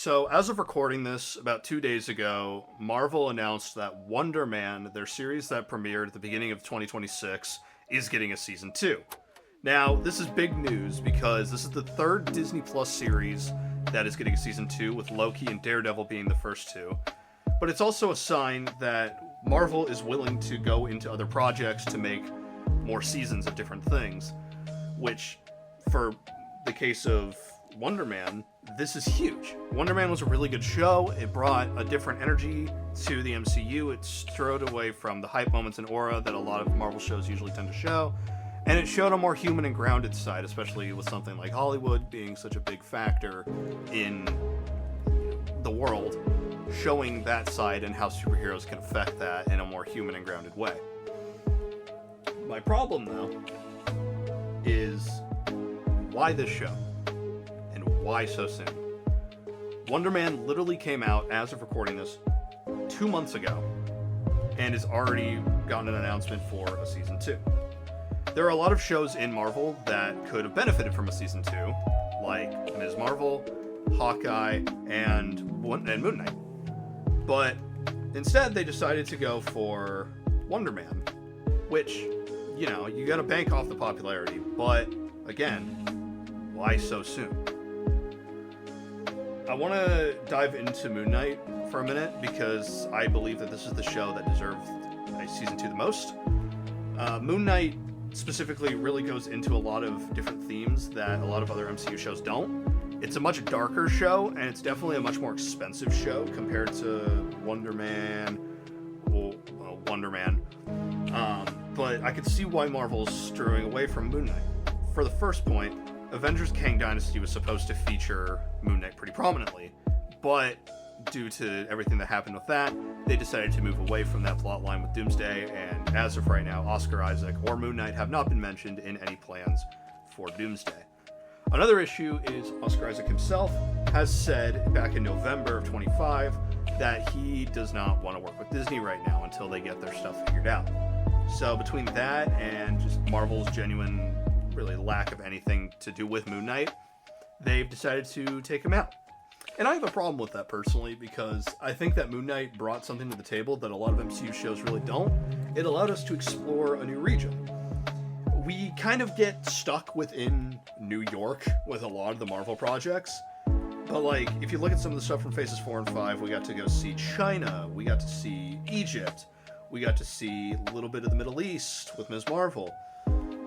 So, as of recording this, about 2 days ago, Marvel announced that Wonder Man, their series that premiered at the beginning of 2026, is getting a season 2. Now, this is big news because this is the third Disney Plus series that is getting a season 2, with Loki and Daredevil being the first two. But it's also a sign that Marvel is willing to go into other projects to make more seasons of different things, which, for the case of Wonder Man, this is huge. Wonder Man was a really good show. It brought a different energy to the MCU. It strode away from the hype moments and aura that a lot of Marvel shows usually tend to show. And it showed a more human and grounded side, especially with something like Hollywood being such a big factor in the world, showing that side and how superheroes can affect that in a more human and grounded way. My problem, though, is why this show? And why so soon? Wonder Man literally came out, as of recording this, 2 months ago, and has already gotten an announcement for a season 2. There are a lot of shows in Marvel that could have benefited from a season 2, like Ms. Marvel, Hawkeye, and Moon Knight. But instead, they decided to go for Wonder Man, which, you gotta bank off the popularity, but again, why so soon? I want to dive into Moon Knight for a minute because I believe that this is the show that deserved a season 2 the most. Moon Knight specifically really goes into a lot of different themes that a lot of other MCU shows don't. It's a much darker show, and it's definitely a much more expensive show compared to Wonder Man. But I could see why Marvel's straying away from Moon Knight. For the first point, Avengers Kang Dynasty was supposed to feature Moon Knight pretty prominently, but due to everything that happened with that, they decided to move away from that plotline with Doomsday, and as of right now, Oscar Isaac or Moon Knight have not been mentioned in any plans for Doomsday. Another issue is Oscar Isaac himself has said back in November of 25 that he does not want to work with Disney right now until they get their stuff figured out. So between that and just Marvel's genuine really lack of anything to do with Moon Knight, they've decided to take him out. And I have a problem with that personally because I think that Moon Knight brought something to the table that a lot of MCU shows really don't. It allowed us to explore a new region. We kind of get stuck within New York with a lot of the Marvel projects. But if you look at some of the stuff from Phases 4 and 5, we got to go see China, we got to see Egypt, we got to see a little bit of the Middle East with Ms. Marvel.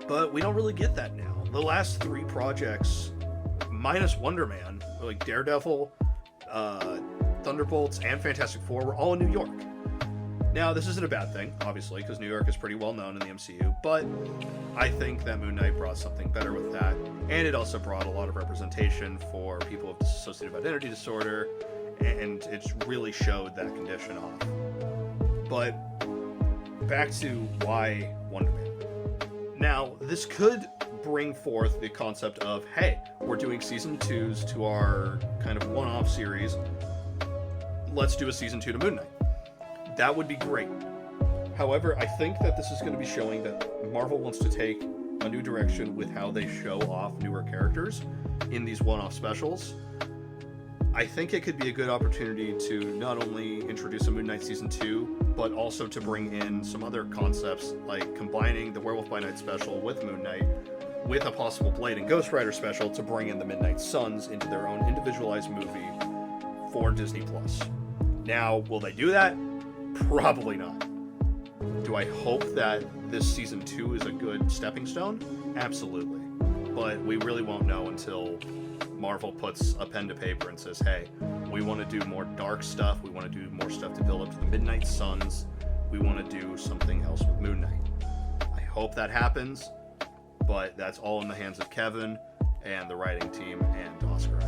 But we don't really get that now. The last 3 projects, minus Wonder Man, like Daredevil, Thunderbolts, and Fantastic Four, were all in New York. Now, this isn't a bad thing, obviously, because New York is pretty well known in the MCU, but I think that Moon Knight brought something better with that, and it also brought a lot of representation for people with dissociative identity disorder, and it's really showed that condition off. But back to why Wonder Man. Now, this could bring forth the concept of, hey, we're doing season 2s to our kind of one-off series. Let's do a season 2 to Moon Knight. That would be great. However, I think that this is going to be showing that Marvel wants to take a new direction with how they show off newer characters in these one-off specials. I think it could be a good opportunity to not only introduce a Moon Knight Season 2, but also to bring in some other concepts, like combining the Werewolf by Night special with Moon Knight, with a possible Blade and Ghost Rider special to bring in the Midnight Suns into their own individualized movie for Disney+. Now, will they do that? Probably not. Do I hope that this Season 2 is a good stepping stone? Absolutely. But we really won't know until Marvel puts a pen to paper and says, hey, we want to do more dark stuff, we want to do more stuff to build up to the Midnight Suns, we want to do something else with Moon Knight. I hope that happens, but that's all in the hands of Kevin and the writing team and Oscar